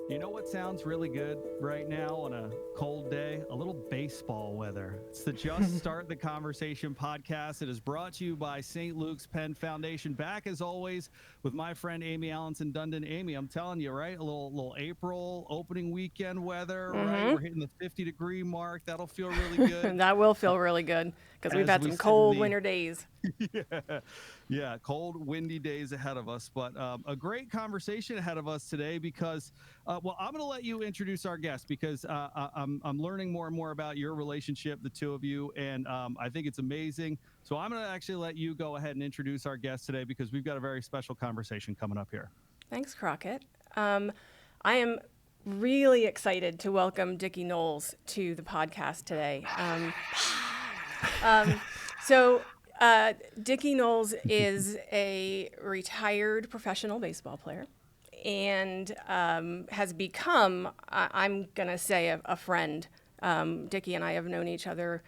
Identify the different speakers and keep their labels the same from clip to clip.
Speaker 1: You know what sounds really good right now on a cold day? A little baseball weather. It's the Just Start the Conversation podcast. It is brought to you by St. Luke's Penn Foundation. Back as always with my friend Amie Alanson Dundon. Amie, I'm telling you, right? A little April opening weekend weather, right? We're hitting the 50-degree mark. That'll feel really good
Speaker 2: That will feel really good because we've
Speaker 1: as
Speaker 2: had
Speaker 1: we
Speaker 2: some
Speaker 1: sit in
Speaker 2: cold
Speaker 1: the
Speaker 2: winter days.
Speaker 1: yeah, cold, windy days ahead of us, but a great conversation ahead of us today because, well, I'm going to let you introduce our guest because I'm learning more and more about your relationship, the two of you, and I think it's amazing. So I'm going to actually let you go ahead and introduce our guest today because we've got a very special conversation coming up here.
Speaker 2: Thanks, Crockett. I am really excited to welcome Dickie Noles to the podcast today. Dickie Noles is a retired professional baseball player and has become, I'm going to say, a friend. Dickie and I have known each other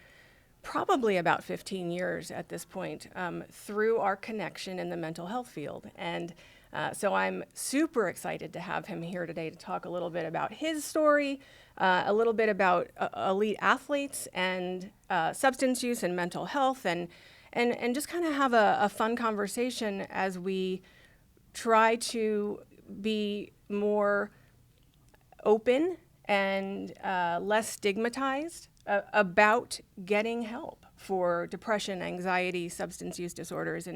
Speaker 2: probably about 15 years at this point through our connection in the mental health field. And so I'm super excited to have him here today to talk a little bit about his story, a little bit about elite athletes and substance use and mental health, and just kind of have a fun conversation as we try to be more open and less stigmatized about getting help for depression, anxiety, substance use disorders.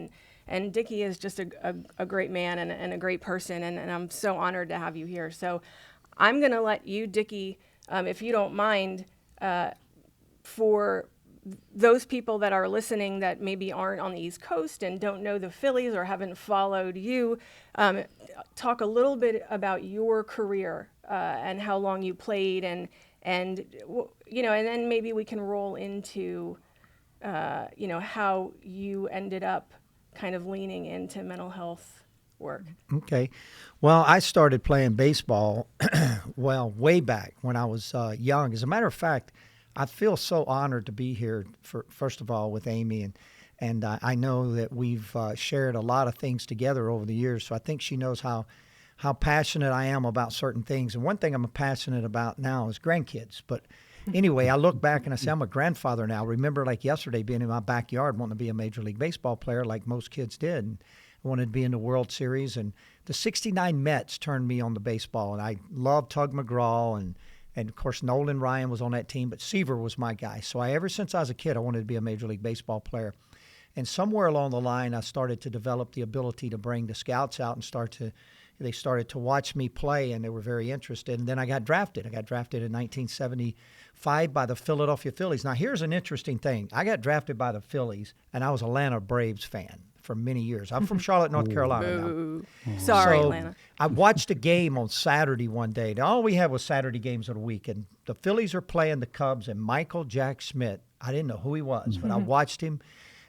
Speaker 2: And Dickie is just a great man and a great person, and I'm so honored to have you here. So I'm going to let you, Dickie, if you don't mind, for those people that are listening that maybe aren't on the East Coast and don't know the Phillies or haven't followed you, talk a little bit about your career and how long you played, and then maybe we can roll into how you ended up kind of leaning into mental health work.
Speaker 3: Okay. Well, I started playing baseball, way back when I was young. As a matter of fact, I feel so honored to be here, first of all, with Amie. And I know that we've shared a lot of things together over the years. So I think she knows how passionate I am about certain things. And one thing I'm passionate about now is grandkids. But anyway, I look back and I say, I'm a grandfather now. I remember like yesterday being in my backyard wanting to be a Major League Baseball player like most kids did. And I wanted to be in the World Series. And the 69 Mets turned me on to baseball. And I loved Tug McGraw. And of course, Nolan Ryan was on that team. But Seaver was my guy. So ever since I was a kid, I wanted to be a Major League Baseball player. And somewhere along the line, I started to develop the ability to bring the scouts out and they started to watch me play, and they were very interested. And then I got drafted. I got drafted in 1975 by the Philadelphia Phillies. Now, here's an interesting thing. I got drafted by the Phillies, and I was an Atlanta Braves fan for many years. I'm from Charlotte, North Carolina now.
Speaker 2: Boo. Sorry,
Speaker 3: So
Speaker 2: Atlanta.
Speaker 3: I watched a game on Saturday one day. Now, all we had was Saturday games of the week, and the Phillies are playing the Cubs, and Michael Jack Schmidt, I didn't know who he was, but I watched him.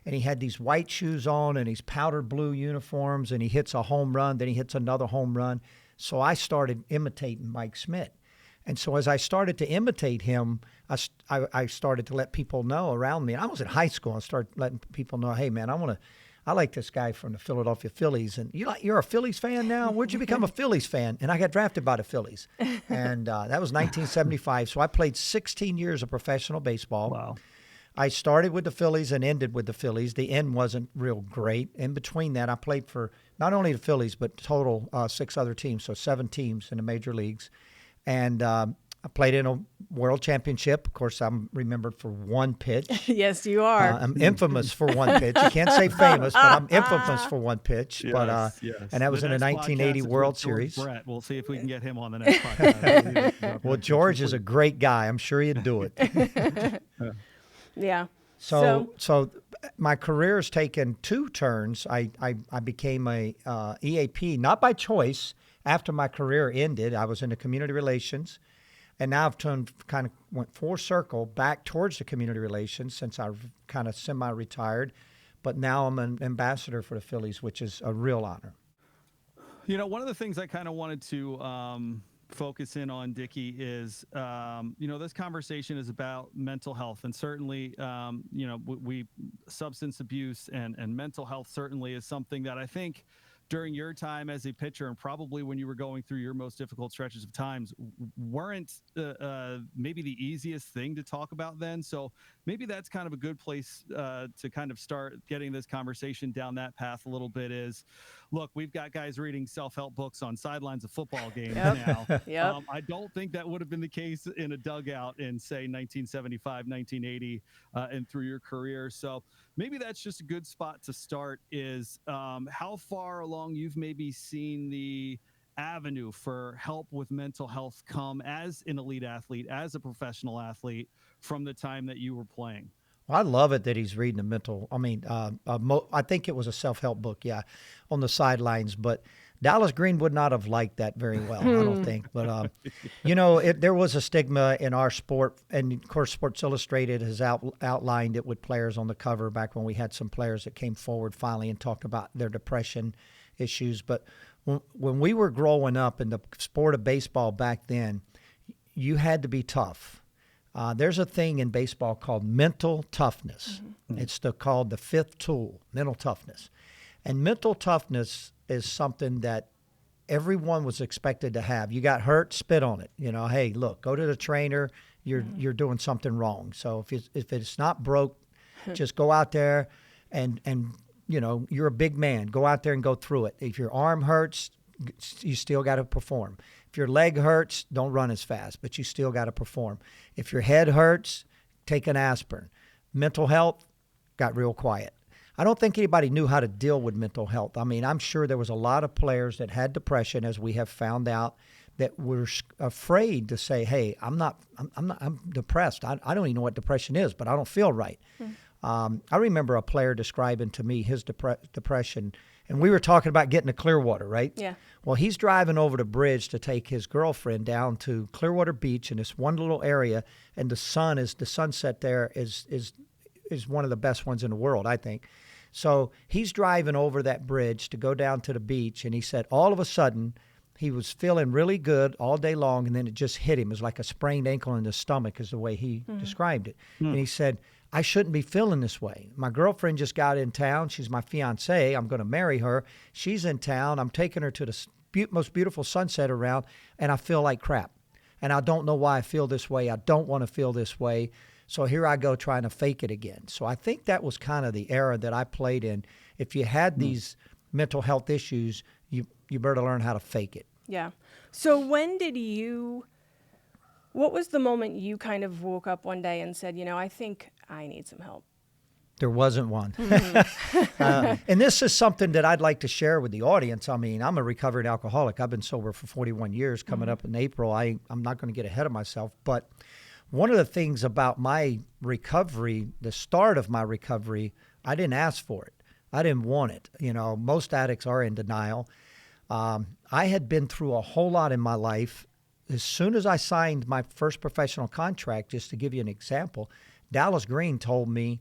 Speaker 3: And he had these white shoes on and these powder blue uniforms, and he hits a home run, then he hits another home run. So I started imitating Mike Schmidt. And so as I started to imitate him, I started to let people know around me. And I was in high school. I started letting people know, hey, man, I like this guy from the Philadelphia Phillies. And you're a Phillies fan now? Where'd you become a Phillies fan? And I got drafted by the Phillies. And that was 1975. So I played 16 years of professional baseball.
Speaker 1: Wow.
Speaker 3: I started with the Phillies and ended with the Phillies. The end wasn't real great. In between that, I played for not only the Phillies, but total 6 other teams, so 7 teams in the major leagues. And I played in a world championship. Of course, I'm remembered for one pitch.
Speaker 2: Yes, you are.
Speaker 3: I'm infamous for one pitch. You can't say famous, but I'm infamous for one pitch.
Speaker 1: Yes,
Speaker 3: But
Speaker 1: yes.
Speaker 3: And that was in the
Speaker 1: next
Speaker 3: 1980
Speaker 1: podcast is
Speaker 3: World
Speaker 1: with George
Speaker 3: Series.
Speaker 1: Brett. We'll see if we can get him on the next podcast.
Speaker 3: Well, George is a great guy. I'm sure he'd do it.
Speaker 2: Yeah.
Speaker 3: So my career has taken 2 turns. I became a EAP, not by choice. After my career ended, I was into community relations, and now I've went full circle back towards the community relations since I've kind of semi-retired. But now I'm an ambassador for the Phillies, which is a real honor.
Speaker 1: You know, one of the things I kind of wanted to focus in on, Dickie, is, this conversation is about mental health. And certainly, we substance abuse and mental health certainly is something that I think during your time as a pitcher, and probably when you were going through your most difficult stretches of times, weren't maybe the easiest thing to talk about then. So maybe that's kind of a good place to kind of start getting this conversation down that path a little bit. Is, look, we've got guys reading self-help books on sidelines of football games now. I don't think that would have been the case in a dugout in, say, 1975, 1980, and through your career. So maybe that's just a good spot to start. Is how far along you've maybe seen the avenue for help with mental health come as an elite athlete, as a professional athlete, from the time that you were playing.
Speaker 3: Well, I love it that he's reading a mental. I think it was a self-help book, on the sidelines. But Dallas Green would not have liked that very well, I don't think. But there was a stigma in our sport, and of course, Sports Illustrated has outlined it with players on the cover back when we had some players that came forward finally and talked about their depression issues. But when we were growing up in the sport of baseball back then, you had to be tough. There's a thing in baseball called mental toughness. Mm-hmm. It's called the fifth tool, mental toughness. And mental toughness is something that everyone was expected to have. You got hurt, spit on it. Hey, look, go to the trainer. You're doing something wrong. So if it's not broke, just go out there and you're a big man. Go out there and go through it. If your arm hurts, you still got to perform. If your leg hurts, don't run as fast, but you still got to perform. If your head hurts, take an aspirin. Mental health got real quiet. I don't think anybody knew how to deal with mental health. I mean, I'm sure there was a lot of players that had depression, as we have found out, that were afraid to say, "Hey, I'm depressed. I don't even know what depression is, but I don't feel right." I remember a player describing to me his depression, and we were talking about getting to Clearwater, right?
Speaker 2: Yeah.
Speaker 3: Well, he's driving over the bridge to take his girlfriend down to Clearwater Beach in this one little area, and the sunset there is one of the best ones in the world, I think. So he's driving over that bridge to go down to the beach, and he said all of a sudden he was feeling really good all day long, and then it just hit him. It was like a sprained ankle in the stomach is the way he described it. And he said, I shouldn't be feeling this way. My girlfriend just got in town. She's my fiance. I'm going to marry her. She's in town. I'm taking her to the most beautiful sunset around, and I feel like crap. And I don't know why I feel this way. I don't want to feel this way. So here I go trying to fake it again. So I think that was kind of the era that I played in. If you had these mental health issues, you better learn how to fake it.
Speaker 2: Yeah. So what was the moment you kind of woke up one day and said, I think I need some help?
Speaker 3: There wasn't one. And this is something that I'd like to share with the audience. I mean, I'm a recovered alcoholic. I've been sober for 41 years. Coming up in April, I'm not going to get ahead of myself. But one of the things about my recovery, the start of my recovery, I didn't ask for it. I didn't want it. Most addicts are in denial. I had been through a whole lot in my life. As soon as I signed my first professional contract, just to give you an example, Dallas Green told me,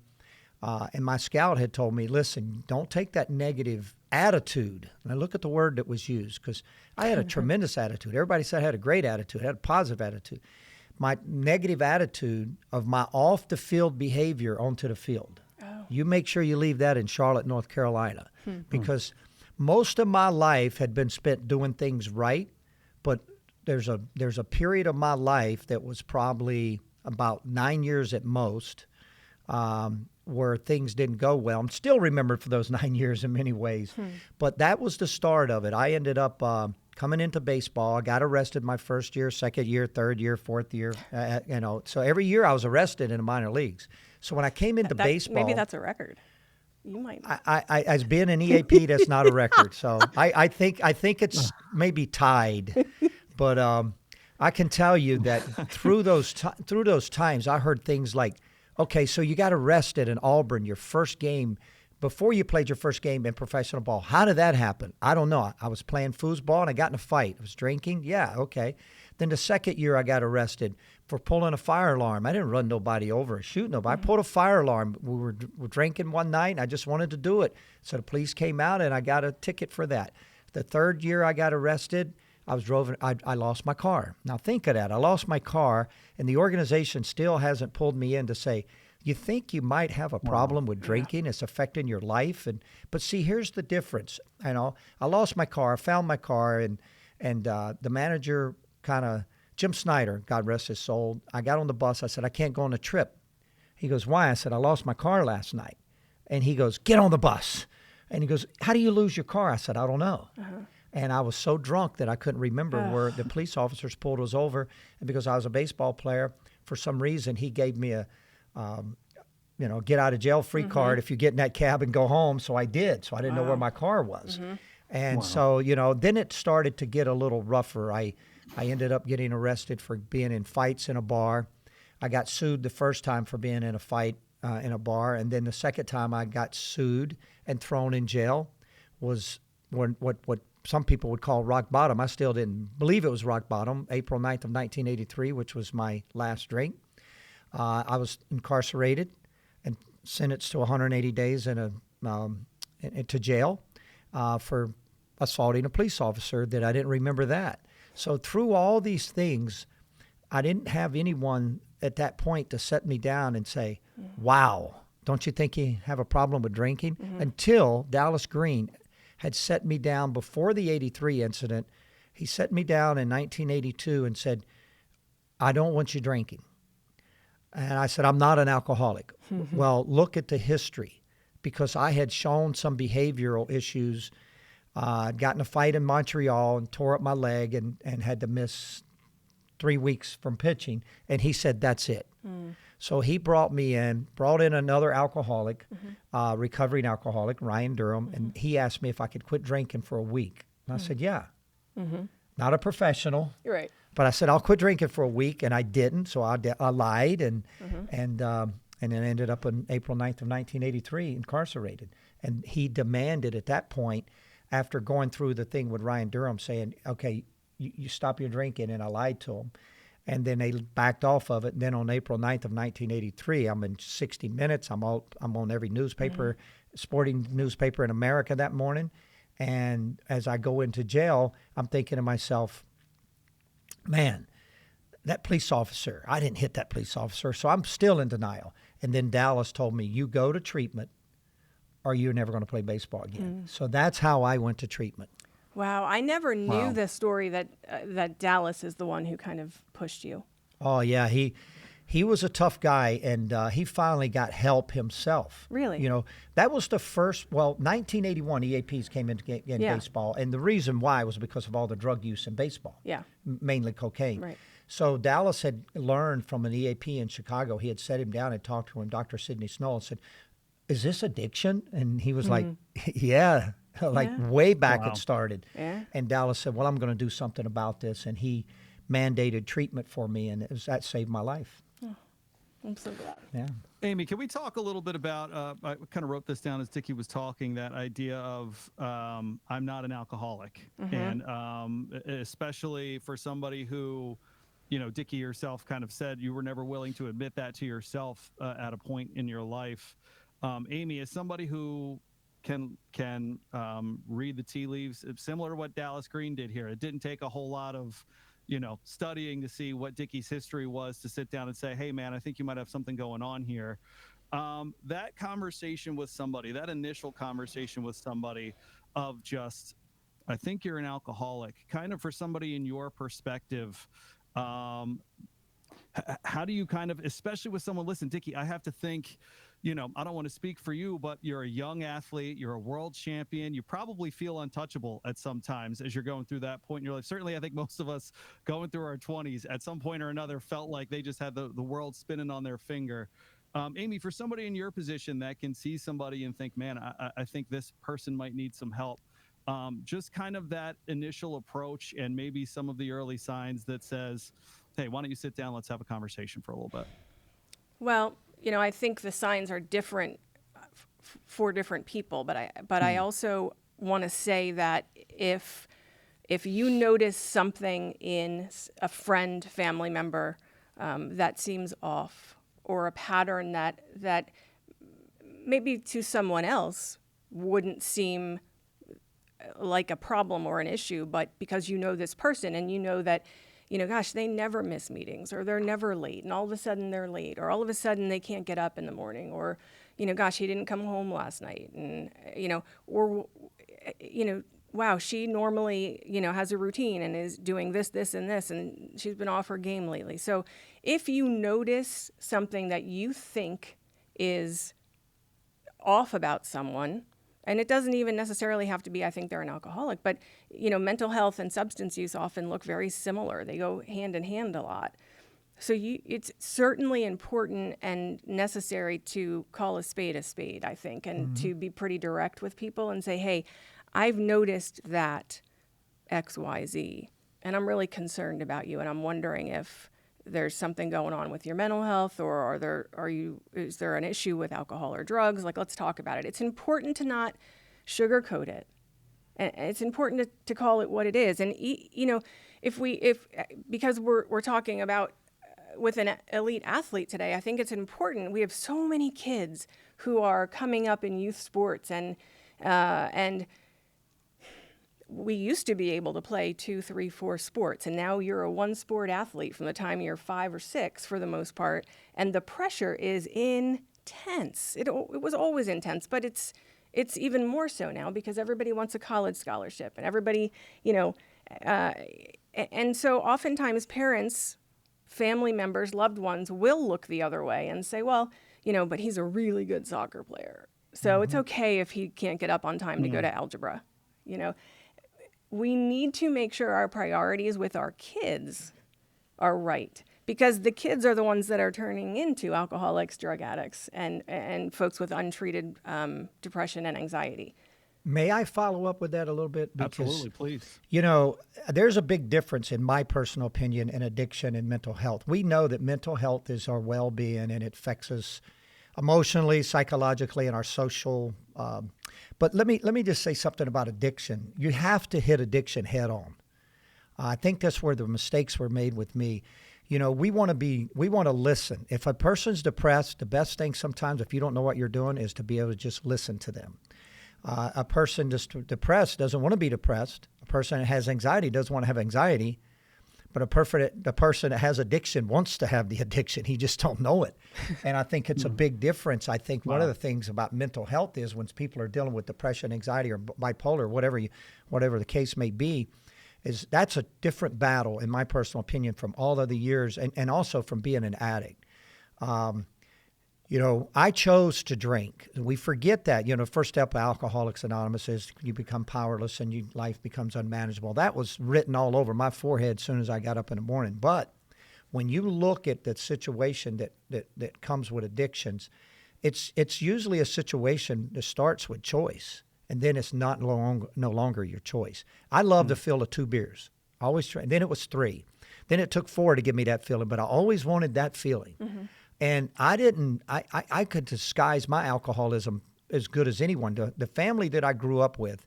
Speaker 3: and my scout had told me, listen, don't take that negative attitude. And I look at the word that was used, because I had a tremendous attitude. Everybody said I had a great attitude. I had a positive attitude. My negative attitude of my off-the-field behavior onto the field. Oh. You make sure you leave that in Charlotte, North Carolina, because most of my life had been spent doing things right, but there's a period of my life that was probably about 9 years at most, where things didn't go well. I'm still remembered for those 9 years in many ways, but that was the start of it. I ended up coming into baseball. I got arrested my first year, second year, third year, fourth year. So every year I was arrested in the minor leagues. So when I came into baseball,
Speaker 2: maybe that's a record. You might.
Speaker 3: I as being an EAP, that's not a record. So I think it's maybe tied. But I can tell you that through those times, I heard things like, okay, so you got arrested in Auburn, your first game, before you played your first game in professional ball. How did that happen? I don't know. I was playing foosball and I got in a fight. I was drinking. Yeah, okay. Then the second year I got arrested for pulling a fire alarm. I didn't run nobody over or shoot nobody. I pulled a fire alarm. We were drinking one night and I just wanted to do it. So the police came out and I got a ticket for that. The third year I got arrested, I lost my car. Now think of that. I lost my car, and the organization still hasn't pulled me in to say, you think you might have a problem with drinking. It's affecting your life. But see, here's the difference. I lost my car. I found my car, and the manager Jim Snyder, God rest his soul, I got on the bus. I said, I can't go on a trip. He goes, why? I said, I lost my car last night. And he goes, get on the bus. And he goes, how do you lose your car? I said, I don't know. And I was so drunk that I couldn't remember where the police officers pulled us over. And because I was a baseball player, for some reason, he gave me a, get out of jail free card if you get in that cab and go home. So I did. So I didn't know where my car was. And so, then it started to get a little rougher. I ended up getting arrested for being in fights in a bar. I got sued the first time for being in a fight in a bar. And then the second time I got sued and thrown in jail was what some people would call rock bottom. I still didn't believe it was rock bottom. April 9th of 1983, which was my last drink. I was incarcerated and sentenced to 180 days to jail for assaulting a police officer that I didn't remember that. So through all these things, I didn't have anyone at that point to set me down and say, wow, don't you think you have a problem with drinking? Until Dallas Green had set me down before the 83 incident. He set me down in 1982 and said, I don't want you drinking. And I said, I'm not an alcoholic. Well, look at the history, because I had shown some behavioral issues. I'd gotten a fight in Montreal and tore up my leg and had to miss 3 weeks from pitching. And he said, that's it. So he brought in another alcoholic, recovering alcoholic, Ryan Durham, and he asked me if I could quit drinking for a week. And I said, yeah. Not a professional.
Speaker 2: You're right.
Speaker 3: But I said, I'll quit drinking for a week, and I didn't. So I lied and then ended up on April 9th of 1983 incarcerated. And he demanded at that point, after going through the thing with Ryan Durham, saying, okay, you stop your drinking, and I lied to him. And then they backed off of it. And then on April 9th of 1983, I'm in 60 Minutes. I'm on every newspaper, sporting newspaper in America that morning. And as I go into jail, I'm thinking to myself, man, that police officer, I didn't hit that police officer, so I'm still in denial. And then Dallas told me, you go to treatment or you're never going to play baseball again. So that's how I went to treatment.
Speaker 2: Wow, I never knew the story that Dallas is the one who kind of pushed you.
Speaker 3: Oh, yeah, he was a tough guy, and he finally got help himself.
Speaker 2: Really?
Speaker 3: That was the first, 1981 EAPs came into baseball, and the reason why was because of all the drug use in baseball.
Speaker 2: Yeah.
Speaker 3: Mainly cocaine.
Speaker 2: Right.
Speaker 3: So Dallas had learned from an EAP in Chicago. He had set him down and talked to him, Dr. Sidney Snow, and said, is this addiction? And he was like, yeah. Way back it started.
Speaker 2: Yeah.
Speaker 3: And Dallas said, well, I'm going to do something about this. And he mandated treatment for me, and that saved my life.
Speaker 2: I'm so glad.
Speaker 3: Yeah.
Speaker 1: Amie, can we talk a little bit about, I kind of wrote this down as Dickie was talking, that idea of I'm not an alcoholic. And especially for somebody who, Dickie yourself kind of said you were never willing to admit that to yourself at a point in your life. Amie, as somebody who can read the tea leaves, similar to what Dallas Green did here, it didn't take a whole lot of studying to see what Dickie's history was to sit down and say, hey, man, I think you might have something going on here. That conversation with somebody, that initial conversation with somebody of just, I think you're an alcoholic, kind of for somebody in your perspective, how do you kind of, especially with someone, listen, Dickie, I have to think, I don't want to speak for you, but you're a young athlete, you're a world champion, you probably feel untouchable at some times as you're going through that point in your life. Certainly, I think most of us going through our 20s at some point or another felt like they just had the world spinning on their finger. Amie, for somebody in your position that can see somebody and think, man, I think this person might need some help, just kind of that initial approach and maybe some of the early signs that says, hey, why don't you sit down, let's have a conversation for a little bit.
Speaker 2: Well, I think the signs are different for different people, but I also want to say that if you notice something in a friend, family member that seems off, or a pattern that maybe to someone else wouldn't seem like a problem or an issue, but because you know this person and you know that gosh, they never miss meetings, or they're never late, and all of a sudden they're late, or all of a sudden they can't get up in the morning, or, gosh, he didn't come home last night, and, or, wow, she normally, has a routine and is doing this, this, and this, and she's been off her game lately. So if you notice something that you think is off about someone, and it doesn't even necessarily have to be, I think they're an alcoholic, but, mental health and substance use often look very similar. They go hand in hand a lot. So it's certainly important and necessary to call a spade, I think, and to be pretty direct with people and say, hey, I've noticed that X, Y, Z, and I'm really concerned about you, and I'm wondering if there's something going on with your mental health, or is there an issue with alcohol or drugs? Like, let's talk about it. It's important to not sugarcoat it. And it's important to call it what it is. And, because we're talking about with an elite athlete today, I think it's important. We have so many kids who are coming up in youth sports, and we used to be able to play 2, 3, 4 sports, and now you're a one-sport athlete from the time you're 5 or 6 for the most part, and the pressure is intense. It was always intense, but it's even more so now because everybody wants a college scholarship, and everybody, and so oftentimes parents, family members, loved ones will look the other way and say, well, but he's a really good soccer player, so it's okay if he can't get up on time to go to algebra, We need to make sure our priorities with our kids are right, because the kids are the ones that are turning into alcoholics, drug addicts, and folks with untreated depression and anxiety.
Speaker 3: May I follow up with that a little bit? Because,
Speaker 1: Absolutely, please.
Speaker 3: There's a big difference, in my personal opinion, in addiction and mental health. We know that mental health is our well-being, and it affects us emotionally, psychologically, and our social. But let me just say something about addiction. You have to hit addiction head on. I think that's where the mistakes were made with me. We want to listen. If a person's depressed, the best thing sometimes, if you don't know what you're doing, is to be able to just listen to them. A person just depressed doesn't want to be depressed. A person that has anxiety doesn't want to have anxiety. But the person that has addiction wants to have the addiction. He just don't know it. And I think it's a big difference. I think one of the things about mental health is when people are dealing with depression, anxiety, or bipolar, whatever the case may be, is that's a different battle, in my personal opinion, from all of the years, and also from being an addict. I chose to drink. We forget that. First step of Alcoholics Anonymous is you become powerless and life becomes unmanageable. That was written all over my forehead as soon as I got up in the morning. But when you look at the situation that comes with addictions, it's usually a situation that starts with choice, and then it's no longer your choice. I love the feel of 2 beers. I always try. Then it was 3. Then it took 4 to give me that feeling, but I always wanted that feeling. Mm-hmm. And I could disguise my alcoholism as good as anyone. The family that I grew up with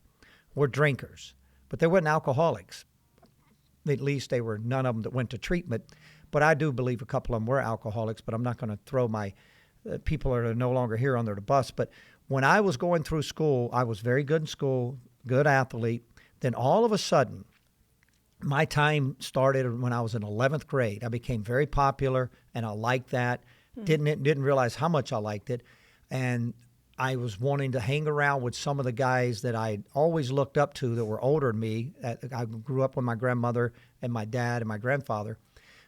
Speaker 3: were drinkers, but they weren't alcoholics. At least they were none of them that went to treatment. But I do believe a couple of them were alcoholics, but I'm not going to throw my people that are no longer here under the bus. But when I was going through school, I was very good in school, good athlete. Then all of a sudden, my time started when I was in 11th grade. I became very popular, and I liked that. Didn't realize how much I liked it. And I was wanting to hang around with some of the guys that I always looked up to that were older than me. I grew up with my grandmother and my dad and my grandfather.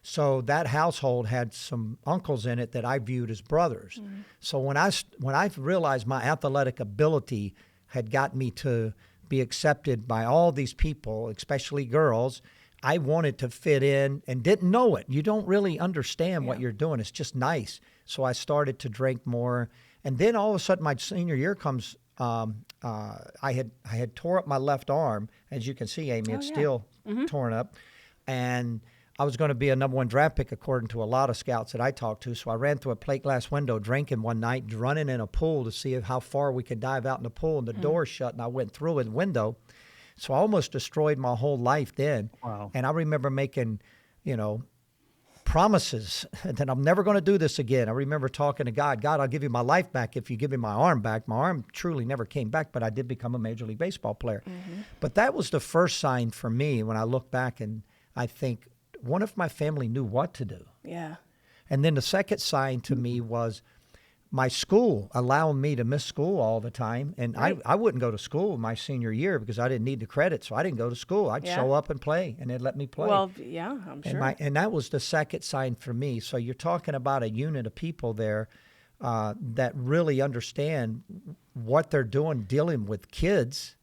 Speaker 3: So that household had some uncles in it that I viewed as brothers. Mm. So when I realized my athletic ability had got me to be accepted by all these people, especially girls, I wanted to fit in and didn't know it. You don't really understand what you're doing. It's just nice. So I started to drink more. And then all of a sudden my senior year comes, I had tore up my left arm. As you can see, Amie, it's still torn up. And I was going to be a number 1 draft pick according to a lot of scouts that I talked to. So I ran through a plate glass window drinking one night, running in a pool to see how far we could dive out in the pool. And the door shut, and I went through the window. So I almost destroyed my whole life then. Wow. And I remember making, promises that I'm never going to do this again. I remember talking to God, I'll give you my life back if you give me my arm back. My arm truly never came back, but I did become a Major League Baseball player. Mm-hmm. But that was the first sign for me when I look back, and I think one of my family knew what to do.
Speaker 2: Yeah.
Speaker 3: And then the second sign to me was my school allowing me to miss school all the time. And
Speaker 2: Right.
Speaker 3: I wouldn't go to school my senior year because I didn't need the credit. So I didn't go to school. I'd
Speaker 2: Yeah.
Speaker 3: show up and play, and they'd let me play.
Speaker 2: Well, yeah, I'm sure.
Speaker 3: And that was the second sign for me. So you're talking about a unit of people there that really understand what they're doing dealing with kids,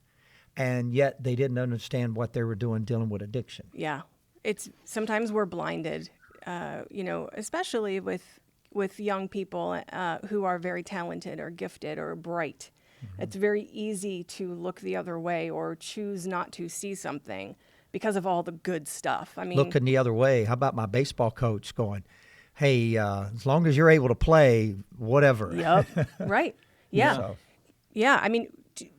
Speaker 3: and yet they didn't understand what they were doing dealing with addiction.
Speaker 2: Yeah. It's sometimes we're blinded, especially with young people who are very talented or gifted or bright. Mm-hmm. It's very easy to look the other way or choose not to see something because of all the good stuff. I mean,
Speaker 3: looking the other way. How about my baseball coach going, hey, as long as you're able to play, whatever.
Speaker 2: Yep. Right. Yeah.
Speaker 3: So,
Speaker 2: Yeah. I mean,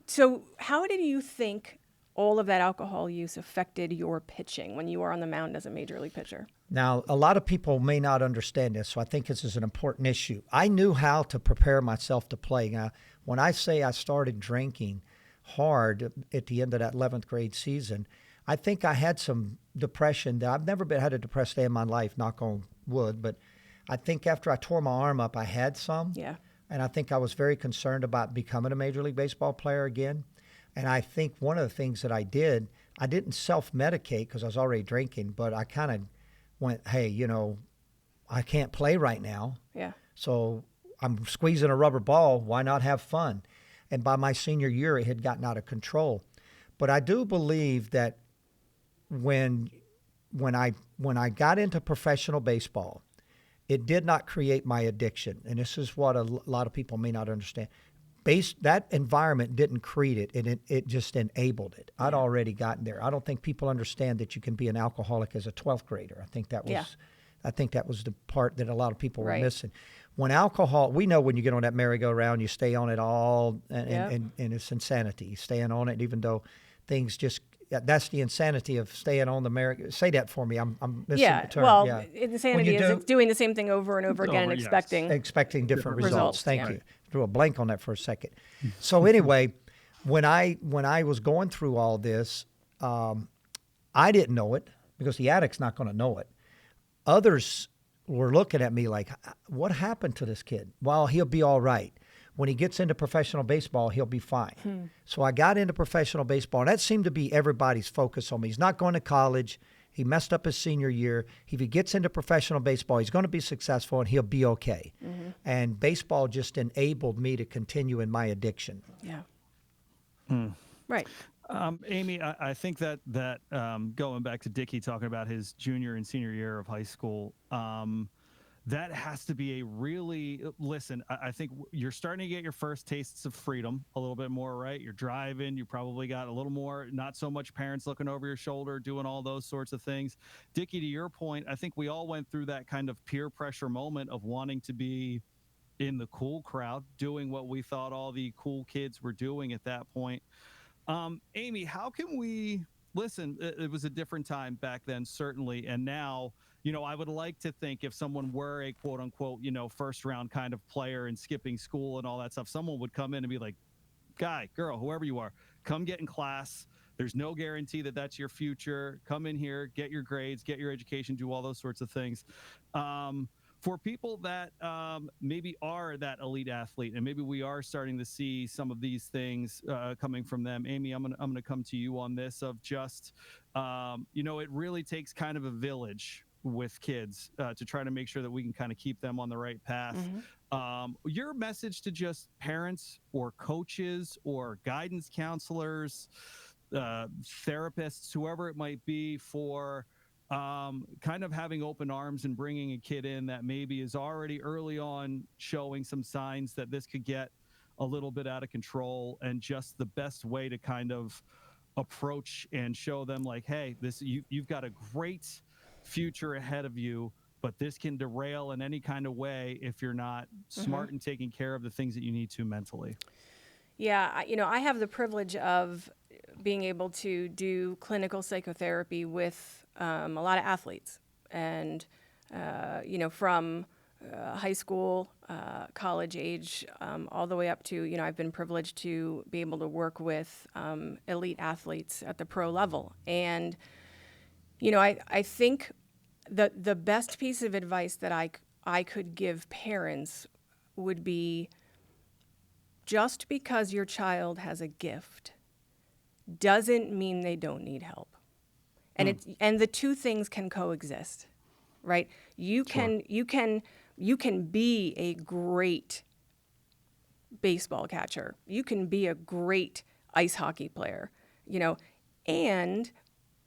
Speaker 2: so how did you think all of that alcohol use affected your pitching when you were on the mound as a major league pitcher?
Speaker 3: now, a lot of people may not understand this, so I think this is an important issue. I knew how to prepare myself to play. Now, when I say I started drinking hard at the end of that 11th grade season, I think I had some depression. I've never had a depressed day in my life, knock on wood, but I think after I tore my arm up, I had some.
Speaker 2: Yeah.
Speaker 3: And I think I was very concerned about becoming a Major League Baseball player again. And I think one of the things that I didn't self-medicate because I was already drinking, but I kind of went, hey, I can't play right now.
Speaker 2: Yeah.
Speaker 3: So I'm squeezing a rubber ball. Why not have fun? And by my senior year, it had gotten out of control. But I do believe that when I got into professional baseball, it did not create my addiction. And this is what a lot of people may not understand. That environment didn't create it, and it just enabled it. I'd already gotten there. I don't think people understand that you can be an alcoholic as a 12th grader. I think that was the part that a lot of people were missing. When alcohol, we know when you get on that merry-go-round, you stay on it all, and it's insanity. Staying on it, even though things just, that's the insanity of staying on the merry. Say that for me. I'm missing the term.
Speaker 2: Well, insanity is it's doing the same thing over and over again and
Speaker 3: expecting different results. Thank
Speaker 2: yeah.
Speaker 3: you. Drew a blank on that for a second. So anyway, when I was going through all this, I didn't know it because the addict's not going to know it. Others were looking at me like, what happened to this kid? Well, he'll be all right. When he gets into professional baseball, he'll be fine. So I got into professional baseball, and that seemed to be everybody's focus on me. He's not going to college. He messed up his senior year. If he gets into professional baseball, he's going to be successful, and he'll be okay. Mm-hmm. And baseball just enabled me to continue in my addiction.
Speaker 2: Yeah. Right.
Speaker 1: Amie, I think that going back to Dickie talking about his junior and senior year of high school, that has to be a really, listen, I think you're starting to get your first tastes of freedom a little bit more, right? You're driving, you probably got a little more, not so much parents looking over your shoulder, doing all those sorts of things. Dickie, to your point, I think we all went through that kind of peer pressure moment of wanting to be in the cool crowd, doing what we thought all the cool kids were doing at that point. Amie, how can we, listen, it was a different time back then, certainly, and now, I would like to think if someone were a quote unquote, first round kind of player and skipping school and all that stuff, someone would come in and be like, guy, girl, whoever you are, come get in class. There's no guarantee that that's your future. Come in here, get your grades, get your education, do all those sorts of things. For people that maybe are that elite athlete, and maybe we are starting to see some of these things coming from them. Amie, I'm gonna come to you on this of just, it really takes kind of a village with kids to try to make sure that we can kind of keep them on the right path. Mm-hmm. Your message to just parents or coaches or guidance counselors, therapists, whoever it might be, for kind of having open arms and bringing a kid in that maybe is already early on showing some signs that this could get a little bit out of control, and just the best way to kind of approach and show them like, hey, you've got a great future ahead of you, but this can derail in any kind of way if you're not smart and taking care of the things that you need to mentally.
Speaker 2: Yeah, I have the privilege of being able to do clinical psychotherapy with a lot of athletes, and from high school, college age, all the way up to, I've been privileged to be able to work with elite athletes at the pro level. And, I think the best piece of advice that I could give parents would be, just because your child has a gift doesn't mean they don't need help. And and the two things can coexist, right? You can be a great baseball catcher. You can be a great ice hockey player, and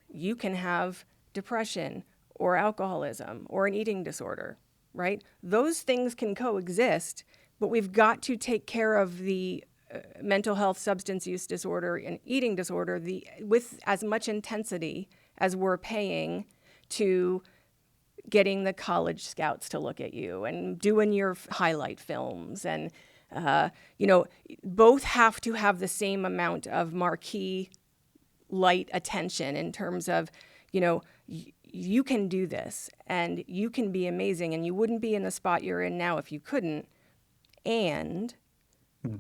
Speaker 2: you can have depression or alcoholism or an eating disorder, right? Those things can coexist, but we've got to take care of the mental health, substance use disorder, and eating disorder with as much intensity as we're paying to getting the college scouts to look at you and doing your highlight films. And, both have to have the same amount of marquee light attention in terms of, you can do this and you can be amazing, and you wouldn't be in the spot you're in now if you couldn't. And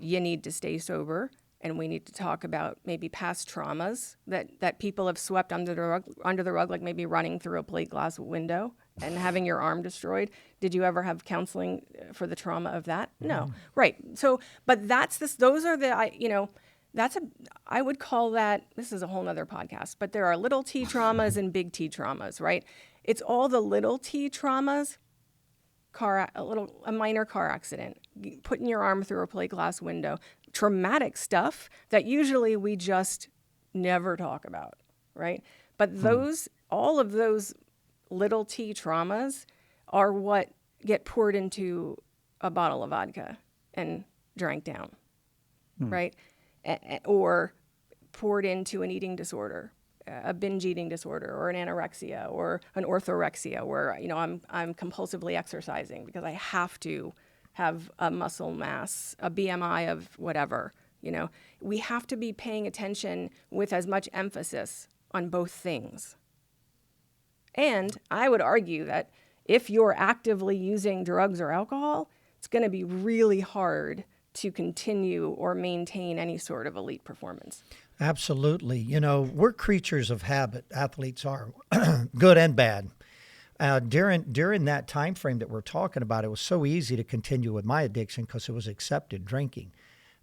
Speaker 2: you need to stay sober, and we need to talk about maybe past traumas that people have swept under the rug, like maybe running through a plate glass window and having your arm destroyed. Did you ever have counseling for the trauma of that? No. Right. So, but those are I would call that, this is a whole nother podcast, but there are little T traumas and big T traumas, right? It's all the little T traumas, a minor car accident, putting your arm through a plate glass window, traumatic stuff that usually we just never talk about, right? But all of those little T traumas are what get poured into a bottle of vodka and drank down, right? Or poured into an eating disorder, a binge eating disorder, or an anorexia, or an orthorexia, where I'm compulsively exercising because I have to have a muscle mass, a BMI of whatever. We have to be paying attention with as much emphasis on both things. And I would argue that if you're actively using drugs or alcohol, it's going to be really hard to continue or maintain any sort of elite performance.
Speaker 3: Absolutely. We're creatures of habit. Athletes are, good and bad. During that time frame that we're talking about, it was so easy to continue with my addiction because it was accepted, drinking.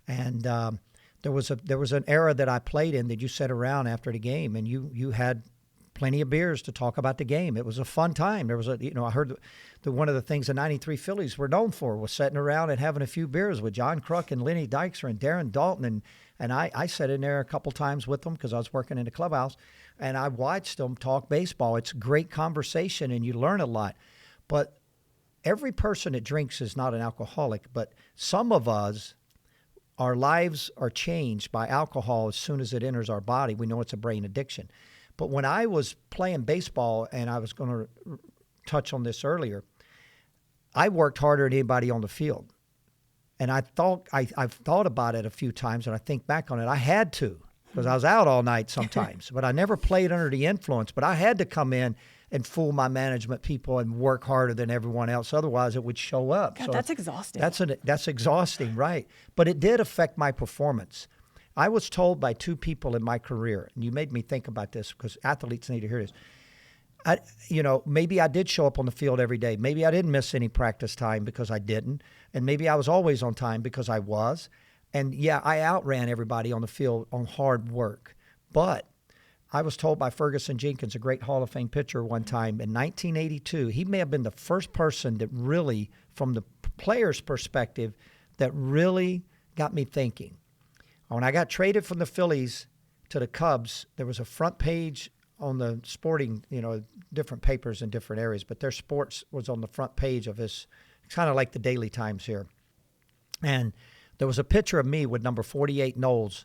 Speaker 3: And there was an era that I played in that you sat around after the game and you had plenty of beers to talk about the game. It was a fun time. There was I heard that one of the things the '93 Phillies were known for was sitting around and having a few beers with John Kruk and Lenny Dykstra and Darren Dalton. And I sat in there a couple times with them because I was working in the clubhouse, and I watched them talk baseball. It's great conversation and you learn a lot. But every person that drinks is not an alcoholic, but some of us, our lives are changed by alcohol as soon as it enters our body. We know it's a brain addiction. But when I was playing baseball, and I was going to touch on this earlier, I worked harder than anybody on the field. And I've thought about it a few times, and I think back on it. I had to, because I was out all night sometimes. But I never played under the influence. But I had to come in and fool my management people and work harder than everyone else. Otherwise, it would show up.
Speaker 2: God, so that's exhausting.
Speaker 3: That's exhausting, right? But it did affect my performance. I was told by two people in my career, and you made me think about this because athletes need to hear this. Maybe I did show up on the field every day. Maybe I didn't miss any practice time because I didn't. And maybe I was always on time because I was. And yeah, I outran everybody on the field on hard work. But I was told by Ferguson Jenkins, a great Hall of Fame pitcher, one time in 1982, he may have been the first person that really, from the player's perspective, that really got me thinking. When I got traded from the Phillies to the Cubs, there was a front page on the sporting, different papers in different areas, but their sports was on the front page of this, kind of like the Daily Times here. And there was a picture of me with number 48 Noles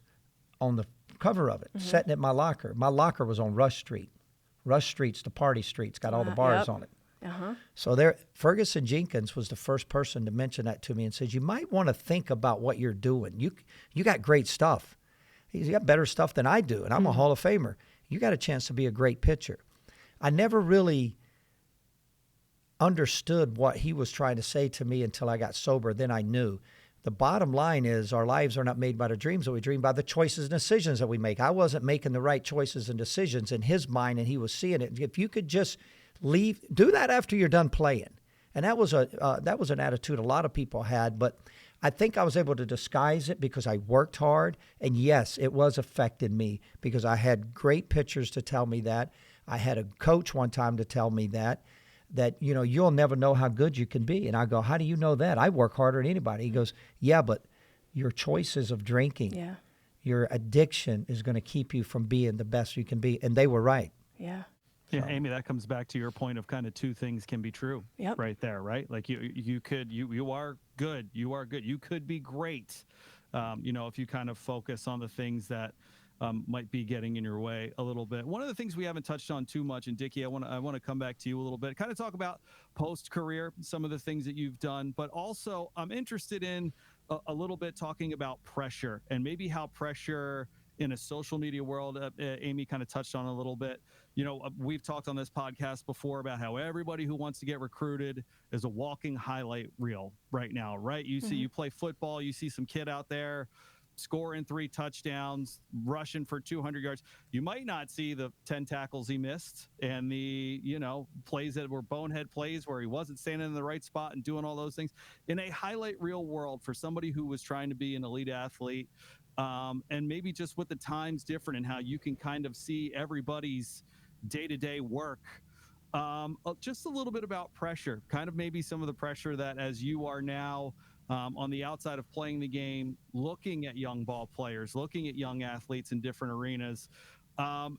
Speaker 3: on the cover of it, sitting at my locker. My locker was on Rush Street. Rush Street's the party street. It's got all the bars on it. So Ferguson Jenkins was the first person to mention that to me and says, you might want to think about what you're doing. You got great stuff. You got better stuff than I do, and I'm a Hall of Famer. You got a chance to be a great pitcher. I never really understood what he was trying to say to me until I got sober. Then I knew. The bottom line is our lives are not made by the dreams that we dream, by the choices and decisions that we make. I wasn't making the right choices and decisions in his mind, and he was seeing it. If you could just do that after you're done playing. And that was an attitude a lot of people had, but I think I was able to disguise it because I worked hard. And yes, it was affecting me because I had great pitchers to tell me that. I had a coach one time to tell me that, you'll never know how good you can be. And I go, how do you know that? I work harder than anybody. He goes, yeah, but your choices of drinking, your addiction is going to keep you from being the best you can be. And they were right.
Speaker 2: Yeah.
Speaker 1: Yeah, Amie, that comes back to your point of kind of two things can be true right there, right? Like you are good. You are good. You could be great. If you kind of focus on the things that might be getting in your way a little bit. One of the things we haven't touched on too much, and Dickie, I want to come back to you a little bit, kind of talk about post-career, some of the things that you've done, but also I'm interested in a little bit talking about pressure and maybe how pressure in a social media world, Amie kind of touched on a little bit. We've talked on this podcast before about how everybody who wants to get recruited is a walking highlight reel right now, right? You see, you play football, you see some kid out there scoring 3 touchdowns, rushing for 200 yards. You might not see the 10 tackles he missed and the, plays that were bonehead plays where he wasn't standing in the right spot and doing all those things. In a highlight reel world for somebody who was trying to be an elite athlete, and maybe just with the times different and how you can kind of see everybody's day-to-day work. Just a little bit about pressure, kind of maybe some of the pressure that as you are now on the outside of playing the game, looking at young ball players, looking at young athletes in different arenas,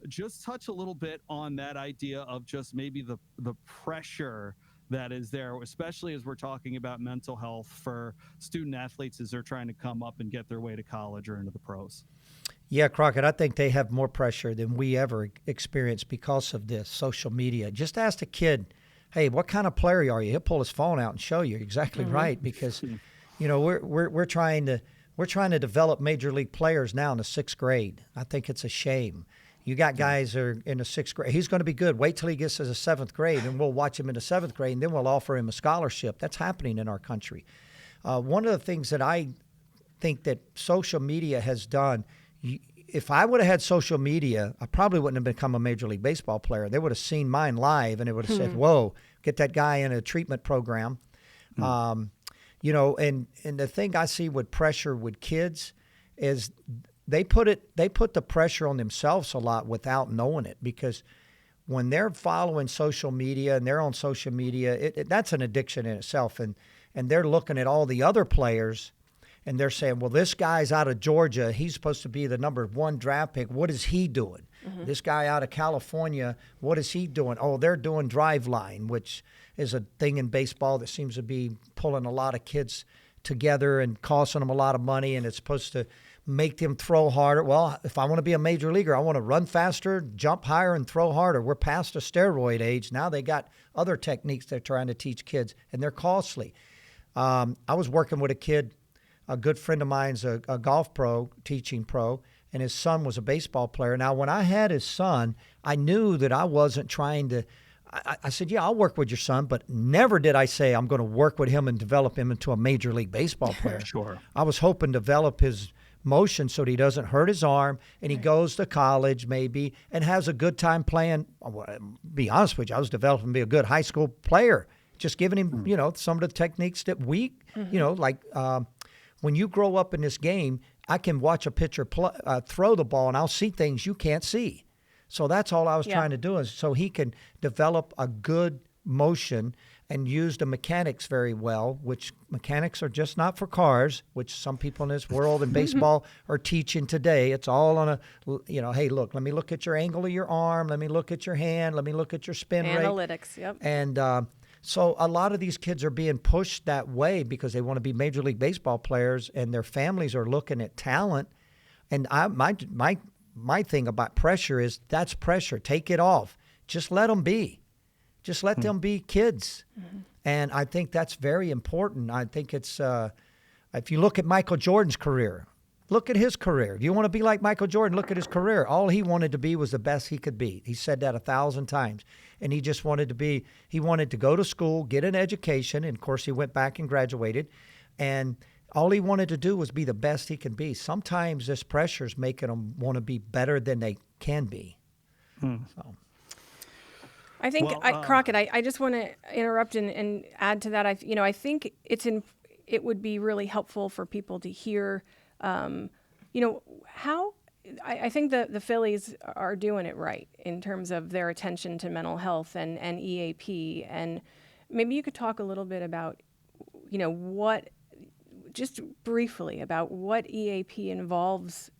Speaker 1: just touch a little bit on that idea of just maybe the pressure that is there, especially as we're talking about mental health for student athletes as they're trying to come up and get their way to college or into the pros.
Speaker 3: Yeah, Crockett, I think they have more pressure than we ever experienced because of this social media. Just ask a kid, hey, what kind of player are you? He'll pull his phone out and show you. Exactly right, because we're trying to develop major league players now in the 6th grade. I think it's a shame. You got guys that are in the 6th grade. He's going to be good. Wait till he gets to the 7th grade, and we'll watch him in the 7th grade, and then we'll offer him a scholarship. That's happening in our country. One of the things that I think that social media has done, if I would have had social media, I probably wouldn't have become a Major League Baseball player. They would have seen mine live, and they would have said, whoa, get that guy in a treatment program. And the thing I see with pressure with kids is they put the pressure on themselves a lot without knowing it, because when they're following social media and they're on social media, that's an addiction in itself. And they're looking at all the other players and they're saying, well, this guy's out of Georgia. He's supposed to be the number 1 draft pick. What is he doing? This guy out of California, what is he doing? Oh, they're doing drive line, which is a thing in baseball that seems to be pulling a lot of kids together and costing them a lot of money, and it's supposed to make them throw harder. Well, if I want to be a major leaguer, I want to run faster, jump higher, and throw harder. We're past the steroid age. Now they got other techniques they're trying to teach kids, and they're costly. I was working with a kid, a good friend of mine's a golf pro, teaching pro, and his son was a baseball player. Now, when I had his son, I knew that I wasn't trying to I said, yeah, I'll work with your son, but never did I say I'm going to work with him and develop him into a Major League Baseball player.
Speaker 1: Sure.
Speaker 3: I was hoping to develop his motion so that he doesn't hurt his arm and he goes to college maybe and has a good time playing. Well, be honest with you, I was developing to be a good high school player, just giving him, some of the techniques that we, when you grow up in this game, I can watch a pitcher throw the ball and I'll see things you can't see. So that's all I was trying to do, is so he can develop a good motion and use the mechanics very well, which mechanics are just not for cars, which some people in this world in baseball are teaching today. It's all on hey, look, let me look at your angle of your arm. Let me look at your hand. Let me look at your spin rate.
Speaker 2: Analytics, yep.
Speaker 3: And so a lot of these kids are being pushed that way because they want to be Major League Baseball players, and their families are looking at talent. And my thing about pressure is that's pressure. Take it off. Just let them be. Just let them be kids. Mm-hmm. And I think that's very important. I think it's if you look at Michael Jordan's career, look at his career. If you want to be like Michael Jordan, look at his career. All he wanted to be was the best he could be. He said that 1,000 times. And he just wanted to go to school, get an education. And, of course, he went back and graduated. And all he wanted to do was be the best he can be. Sometimes this pressure is making them want to be better than they can be. So.
Speaker 2: I think, Crockett, I just want to interrupt and add to that. I think it would be really helpful for people to hear, how I think the Phillies are doing it right in terms of their attention to mental health and EAP. And maybe you could talk a little bit about, just briefly about what EAP involves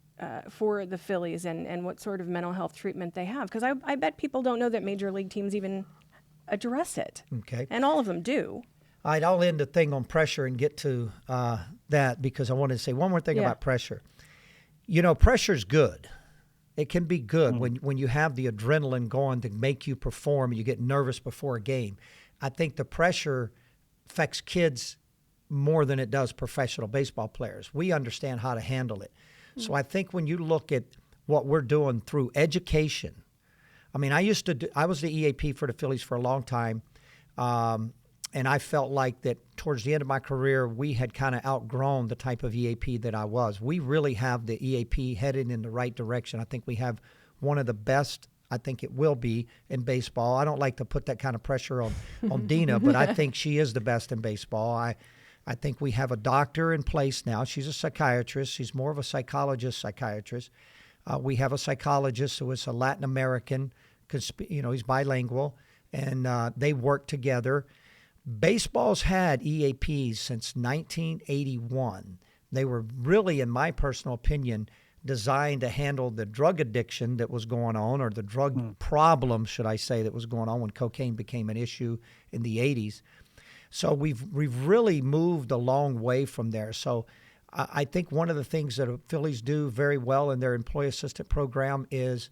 Speaker 2: for the Phillies and what sort of mental health treatment they have. Because I bet people don't know that major league teams even address it.
Speaker 3: Okay.
Speaker 2: And all of them do.
Speaker 3: All right, I'll end the thing on pressure and get to that because I wanted to say one more thing about pressure. Pressure's good. It can be good when you have the adrenaline going to make you perform and you get nervous before a game. I think the pressure affects kids more than it does professional baseball players. We understand how to handle it. So I think when you look at what we're doing through education, I mean, I was the EAP for the Phillies for a long time, and I felt like that towards the end of my career, we had kind of outgrown the type of EAP that I was. We really have the EAP headed in the right direction. I think we have one of the best, I think it will be, in baseball. I don't like to put that kind of pressure on Dina, but I think she is the best in baseball. I think we have a doctor in place now. She's a psychiatrist. She's more of a psychiatrist. We have a psychologist who is a Latin American, he's bilingual, and they work together. Baseball's had EAPs since 1981. They were really, in my personal opinion, designed to handle the drug addiction that was going on, or the drug problem, should I say, that was going on when cocaine became an issue in the 80s. So we've really moved a long way from there. So I think one of the things that Phillies do very well in their employee assistant program is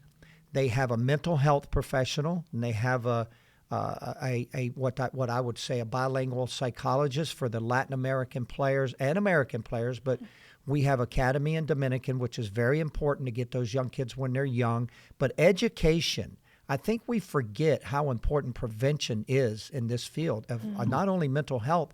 Speaker 3: they have a mental health professional, and they have what I would say a bilingual psychologist for the Latin American players and American players. But we have Academy in Dominican, which is very important to get those young kids when they're young. But education. I think we forget how important prevention is in this field of not only mental health,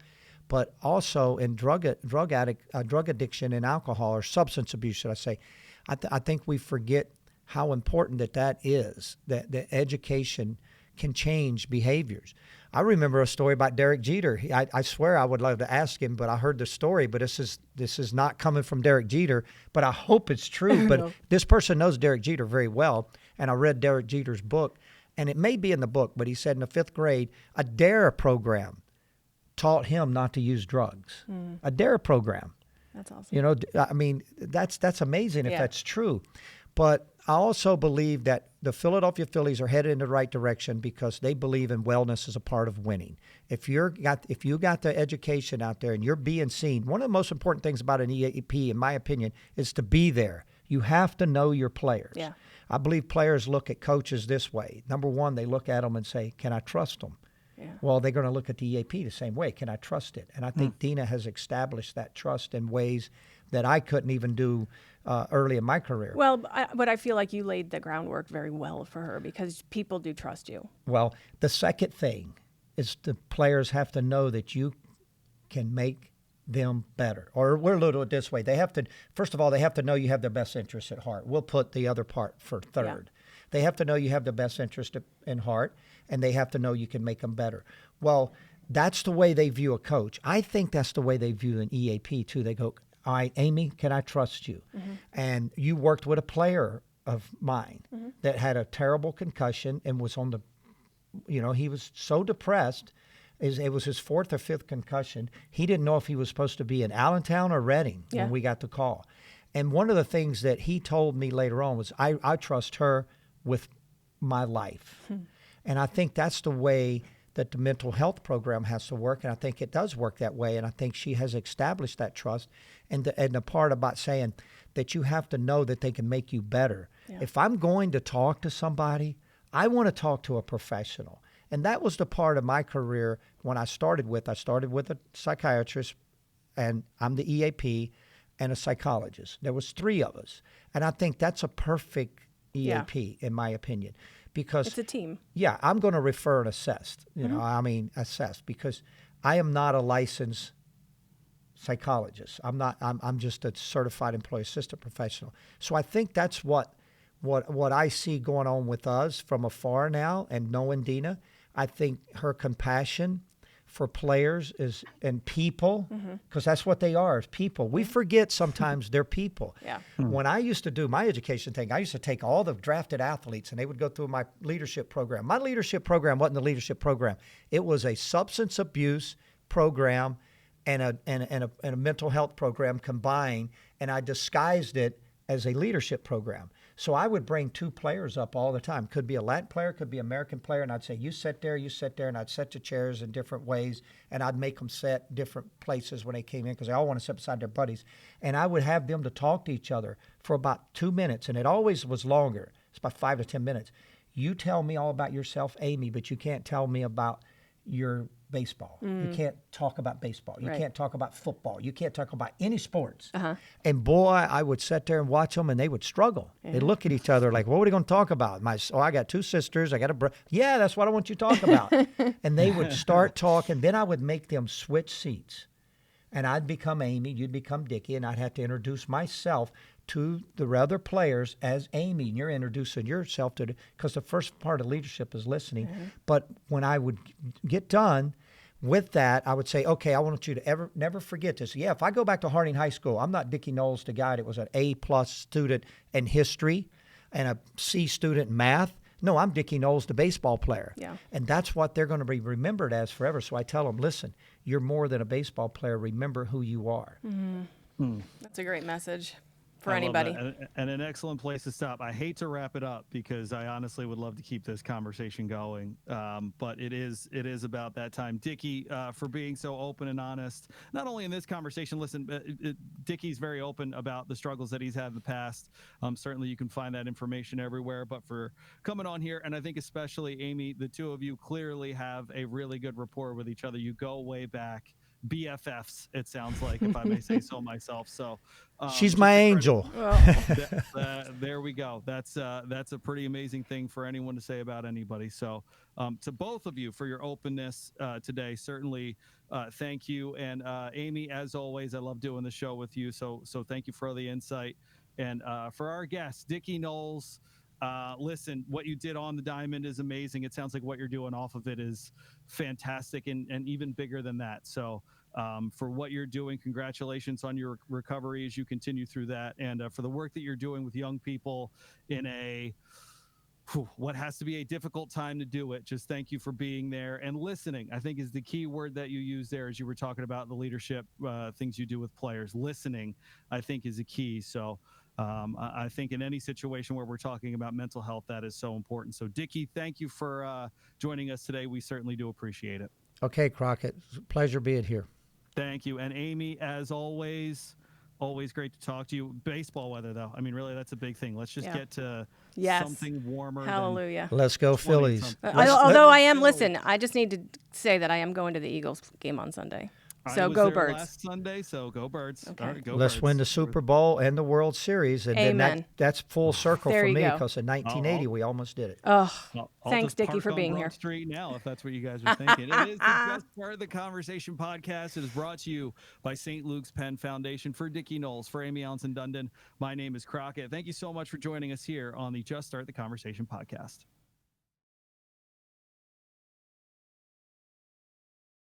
Speaker 3: but also in drug addiction and alcohol, or substance abuse, should I say. I think we forget how important that is, that the education can change behaviors. I remember a story about Derek Jeter. I swear I would love to ask him, but I heard the story, but this is not coming from Derek Jeter, but I hope it's true. But this person knows Derek Jeter very well, and I read Derek Jeter's book, and it may be in the book, but he said in the 5th grade, a DARE program taught him not to use drugs. A DARE program.
Speaker 2: That's awesome.
Speaker 3: I mean, that's amazing if that's true. But I also believe that the Philadelphia Phillies are headed in the right direction because they believe in wellness as a part of winning. If you got the education out there and you're being seen, one of the most important things about an EAP, in my opinion, is to be there. You have to know your players.
Speaker 2: Yeah.
Speaker 3: I believe players look at coaches this way. Number one, they look at them and say, can I trust them?
Speaker 2: Yeah.
Speaker 3: Well, they're going to look at the EAP the same way. Can I trust it? And I think Dina has established that trust in ways that I couldn't even do early in my career.
Speaker 2: Well, but I feel like you laid the groundwork very well for her because people do trust you.
Speaker 3: Well, the second thing is the players have to know that you can make them better. Or we'll do it this way. First of all, they have to know you have their best interests at heart. We'll put the other part for third. Yeah. They have to know you have the best interest in heart, and they have to know you can make them better. Well, that's the way they view a coach. I think that's the way they view an EAP too. They go, all right, Amie, can I trust you? And you worked with a player of mine that had a terrible concussion and was on the, he was so depressed. It was his 4th or 5th concussion. He didn't know if he was supposed to be in Allentown or Reading when we got the call. And one of the things that he told me later on was, I trust her with my life. And I think that's the way that the mental health program has to work, and I think it does work that way, and I think she has established that trust. And the part about saying that you have to know that they can make you better. Yeah. If I'm going to talk to somebody, I want to talk to a professional. And that was the part of my career when I started with a psychiatrist, and I'm the EAP, and a psychologist. There was 3 of us. And I think that's a perfect EAP, in my opinion. Because
Speaker 2: it's a team.
Speaker 3: Yeah, I'm going to refer and assess. Assess, because I am not a licensed psychologist. I'm just a certified employee assistant professional. So I think that's what what I see going on with us from afar now and knowing Dina, I think her compassion for players is and people, because that's what they are, is people. We forget sometimes they're people.
Speaker 2: Yeah.
Speaker 3: When I used to do my education thing, I used to take all the drafted athletes and they would go through my leadership program. My leadership program wasn't the leadership program. It was a substance abuse program and a mental health program combined, and I disguised it as a leadership program. So I would bring two players up all the time. Could be a Latin player, could be an American player, and I'd say, you sit there, and I'd set the chairs in different ways, and I'd make them sit different places when they came in because they all want to sit beside their buddies. And I would have them to talk to each other for about 2 minutes, and it always was longer. It's about 5 to 10 minutes. You tell me all about yourself, Amie, but you can't tell me about your baseball. You can't talk about baseball. You can't talk about football. You can't talk about any sports. And boy, I would sit there and watch them, and they would struggle. They'd look at each other like, what are we going to talk about? I got two sisters. I got a brother. Yeah, that's what I want you to talk about. And they would start talking. Then I would make them switch seats. And I'd become Amie, you'd become Dickie, and I'd have to introduce myself to the other players as Amie, and you're introducing yourself to because the first part of leadership is listening. But when I would get done with that, I would say, okay, I want you to never forget this. Yeah, if I go back to Harding High School, I'm not Dickie Noles, the guy that was an A+ student in history and a C student in math. No, I'm Dickie Noles, the baseball player.
Speaker 2: Yeah.
Speaker 3: And that's what they're going to be remembered as forever. So I tell them, listen, you're more than a baseball player. Remember who you are.
Speaker 2: That's a great message for
Speaker 1: I love
Speaker 2: anybody.
Speaker 1: that. And an excellent place to stop. I hate to wrap it up because I honestly would love to keep this conversation going, but it is about that time. Dickie, for being so open and honest, not only in this conversation. Listen, Dickie's very open about the struggles that he's had in the past. Certainly, you can find that information everywhere. But for coming on here, and I think especially Amie, the two of you clearly have a really good rapport with each other. You go way back. BFFs, it sounds like, if I may say so myself. So
Speaker 3: she's my angel.
Speaker 1: There we go. That's a pretty amazing thing for anyone to say about anybody. So to both of you for your openness today, certainly thank you. And Amie, as always, I love doing the show with you. So thank you for all the insight. And for our guest, Dickie Noles, listen, what you did on the diamond is amazing. It sounds like what you're doing off of it is fantastic and even bigger than that. So for what you're doing, congratulations on your recovery as you continue through that. And for the work that you're doing with young people in what has to be a difficult time to do it. Just thank you for being there and listening, I think is the key word that you use there as you were talking about the leadership things you do with players. Listening, I think, is a key. So I think in any situation where we're talking about mental health, that is so important. So, Dickie, thank you for joining us today. We certainly do appreciate it.
Speaker 3: Okay, Crockett. It's a pleasure being here.
Speaker 1: Thank you. And Amie, as always great to talk to you. Baseball weather, though. I mean, really, that's a big thing. Let's just get to something warmer.
Speaker 2: Hallelujah.
Speaker 3: Let's go Phillies.
Speaker 2: Although listen, I just need to say that I am going to the Eagles game on Sunday. So go Birds.
Speaker 1: Last Sunday, so go Birds.
Speaker 2: Okay.
Speaker 1: All right, go
Speaker 3: Let's
Speaker 1: Birds.
Speaker 3: win the Super Bowl and the World Series, and
Speaker 2: Amen.
Speaker 3: then that's full circle
Speaker 2: There
Speaker 3: for
Speaker 2: you
Speaker 3: me
Speaker 2: go.
Speaker 3: because in 1980 we almost did it.
Speaker 2: Oh,
Speaker 1: I'll
Speaker 2: thanks,
Speaker 1: just
Speaker 2: Dickie,
Speaker 1: park
Speaker 2: for
Speaker 1: on
Speaker 2: being
Speaker 1: Broad
Speaker 2: here.
Speaker 1: Street now, if that's what you guys are thinking. It is the Just Part of the Conversation podcast. It is brought to you by St. Luke's Penn Foundation. For Dickie Noles, for Amie Alanson Dundon, my name is Crockett. Thank you so much for joining us here on the Just Start the Conversation podcast.